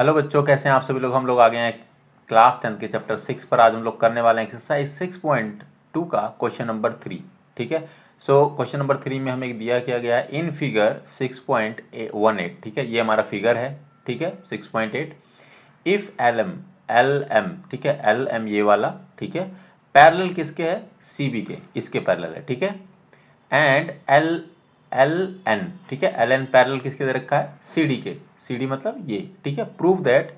Hello बच्चों, कैसे हैं आप सभी लोग। हम लोग आ गए हैं क्लास 10 के चैप्टर 6 पर। आज हम लोग करने वाले हैं एक्सरसाइज 6.2 का क्वेश्चन नंबर 3। ठीक है। सो क्वेश्चन नंबर 3 में हमें दिया गया है इन फिगर 6.18। ठीक है, ये हमारा फिगर है। ठीक है, 6.8। इफ एल एम, ठीक है, एल एम ये वाला, ठीक है, पैरेलल किसके है, सी बी के, इसके पैरेलल है। ठीक है। एंड एल एल एन, ठीक है, एल एन पैरेलल किसके दे रखा है, सी डी के। सी डी मतलब ये। ठीक है। Prove that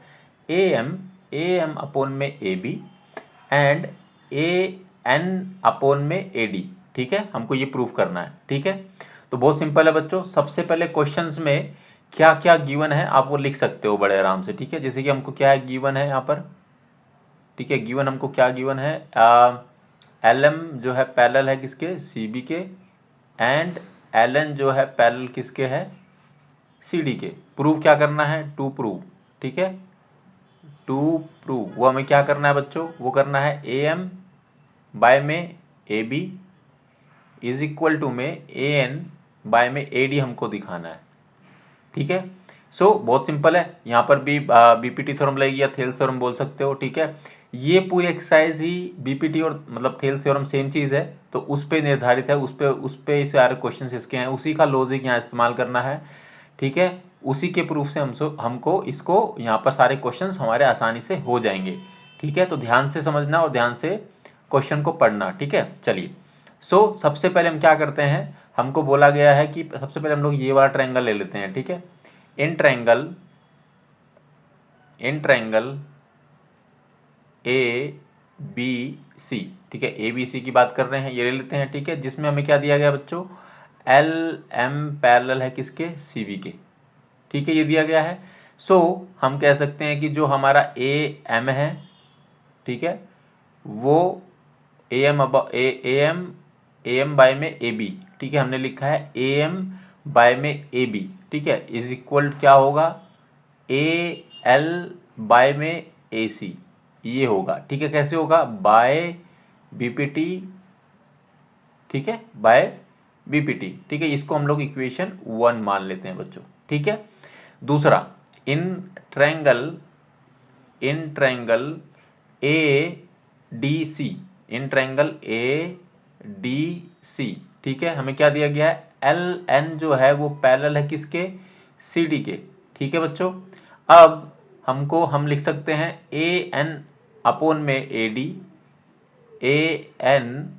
A M upon में A B and A N upon में ए डी। ठीक है, हमको ये प्रूव करना है। ठीक है, तो बहुत सिंपल है बच्चों। सबसे पहले क्वेश्चंस में क्या क्या गिवन है आप वो लिख सकते हो बड़े आराम से। ठीक है, जैसे कि हमको क्या है गिवन है यहाँ पर। ठीक है, गिवन हमको क्या गिवन है, एल एम जो है पैरेलल है किसके, सी बी के, एंड एल एन जो है पैरेलल किसके है, सी डी के। प्रूव क्या करना है, टू प्रूव। ठीक है, टू प्रूव वो हमें क्या करना है बच्चों, वो करना है ए एम बाय में A B is equal to में ए एन बाय में ए डी हमको दिखाना है। ठीक है। सो बहुत सिंपल है। यहाँ पर भी बीपीटी थ्योरम लगेगी या थेल्स थ्योरम बोल सकते हो। ठीक है, ये पूरी एक्सरसाइज ही बीपीटी और मतलब थेल्स थ्योरम सेम चीज है, तो उस पे निर्धारित है, उस पे इस सारे क्वेश्चन इसके हैं, उसी का लॉजिक यहाँ इस्तेमाल करना है। ठीक है, उसी के प्रूफ से हमको इसको यहाँ पर सारे क्वेश्चन हमारे आसानी से हो जाएंगे। ठीक है, तो ध्यान से समझना और ध्यान से क्वेश्चन को पढ़ना। ठीक है, चलिए। सबसे पहले हम क्या करते हैं, हमको बोला गया है कि सबसे पहले हम लोग ये वाला ट्रायंगल ले लेते हैं। ठीक है, इन ट्रायंगल ए बी सी, ठीक है, ए बी सी की बात कर रहे हैं, ये ले लेते हैं। ठीक है, जिसमें हमें क्या दिया गया बच्चों, एल एम पैरेलल है किसके, सी बी के। ठीक है, ये दिया गया है। हम कह सकते हैं कि जो हमारा ए एम है, ठीक है, वो A M A M by में ए बी, ठीक है, हमने लिखा है ए एम बाय में ए बी, ठीक है, इज इक्वल क्या होगा, ए एल बाय में ए सी, ये होगा। ठीक है, कैसे होगा, बाय बीपीटी, ठीक है, बाय बीपीटी। ठीक है, इसको हम लोग इक्वेशन 1 मान लेते हैं बच्चों। ठीक है, दूसरा, in triangle A D C, in triangle A D C, ठीक है, हमें क्या दिया गया है, एल एन जो है वो पैरेलल है किसके, सी डी के। ठीक है बच्चों, अब हम लिख सकते हैं ए एन अपॉन में A D, A N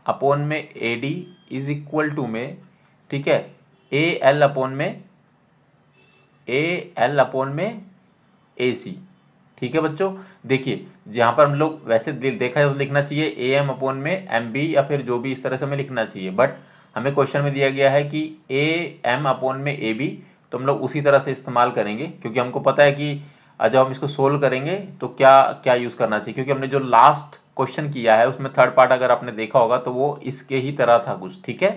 upon में A D is equal to में, ठीक है, ए एल अपॉन में ए सी। ठीक है बच्चों, देखिए जहां पर हम लोग वैसे देखा है तो लिखना चाहिए ए एम अपॉन में एम बी, या फिर जो भी इस तरह से हमें लिखना चाहिए, बट हमें क्वेश्चन में दिया गया है कि ए एम अपॉन में ए बी, तो हम लोग उसी तरह से इस्तेमाल करेंगे, क्योंकि हमको पता है कि जब हम इसको सोल्व करेंगे तो क्या क्या यूज करना चाहिए, क्योंकि हमने जो लास्ट क्वेश्चन किया है उसमें थर्ड पार्ट अगर आपने देखा होगा तो वो इसके ही तरह था कुछ। ठीक है,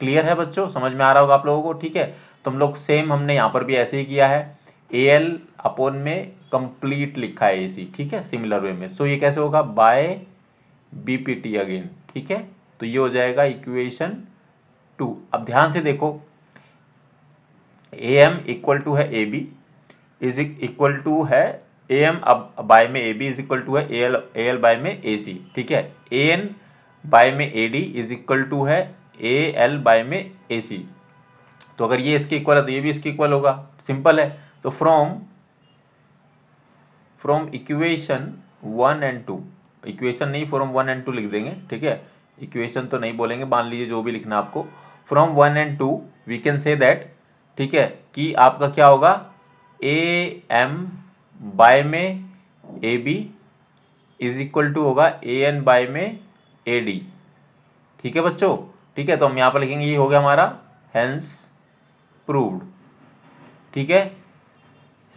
क्लियर है बच्चों, समझ में आ रहा होगा आप लोगों को। ठीक है, तो हम लोग सेम हमने यहाँ पर भी ऐसे ही किया है, ए एल अपॉन में कंप्लीट लिखा है ए सी। ठीक है, सिमिलर वे में। ये कैसे होगा, बाय बीपीटी अगेन। ठीक है, तो ये हो जाएगा इक्वेशन 2। अब ध्यान से देखो, ए एम इक्वल टू है A B is equal to है ए एम, अब बाय में A B is equal to है ए एल बाय में ए सी। ठीक है, ए एन बाय में A D is equal to है ए एल बाय में ए सी। तो अगर ये इसके इक्वल है तो ये भी इसके इक्वल होगा, सिंपल है। तो फ्रॉम इक्वेशन 1 एंड 2, इक्वेशन नहीं, फ्रॉम 1 एंड 2 लिख देंगे। ठीक है, इक्वेशन तो नहीं बोलेंगे, मान लीजिए जो भी लिखना आपको, from 1 and 2 we can say that, ठीक है, कि आपका क्या होगा, ए एम बाय में A B is equal to होगा ए एन बाय में ए डी। ठीक है बच्चों, ठीक है, तो हम यहां पर लिखेंगे ये हो गया हमारा हेंस प्रूव्ड। ठीक है,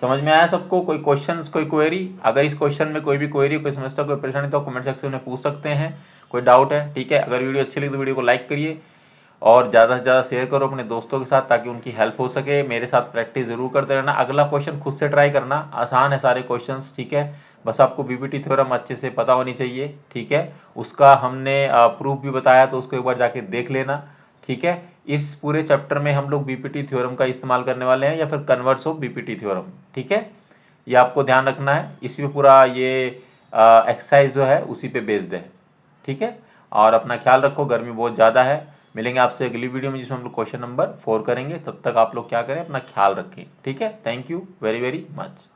समझ में आया सबको, कोई क्वेश्चंस, कोई क्वेरी, अगर इस क्वेश्चन में कोई भी क्वेरी, कोई समस्या, कोई परेशानी तो कमेंट सेक्शन में पूछ सकते हैं, कोई डाउट है। ठीक है, अगर वीडियो अच्छी लगी तो वीडियो को लाइक करिए और ज़्यादा से ज़्यादा शेयर करो अपने दोस्तों के साथ, ताकि उनकी हेल्प हो सके। मेरे साथ प्रैक्टिस जरूर करते रहना, अगला क्वेश्चन खुद से ट्राई करना, आसान है सारे क्वेश्चंस। ठीक है, बस आपको बीपीटी थ्योरम अच्छे से पता होनी चाहिए। ठीक है, उसका हमने प्रूफ भी बताया, तो उसको एक बार जाके देख लेना। ठीक है, इस पूरे चैप्टर में हम लोग बीपीटी थ्योरम का इस्तेमाल करने वाले हैं, या फिर कन्वर्स ऑफ बीपीटी थ्योरम। ठीक है, ये आपको ध्यान रखना है, इसी पे पूरा ये एक्सरसाइज जो है उसी पे बेस्ड है। ठीक है, और अपना ख्याल रखो, गर्मी बहुत ज़्यादा है। मिलेंगे आपसे अगली वीडियो में जिसमें हम लोग क्वेश्चन नंबर 4 करेंगे। तब तक आप लोग क्या करें, अपना ख्याल रखें। ठीक है, thank you very very much.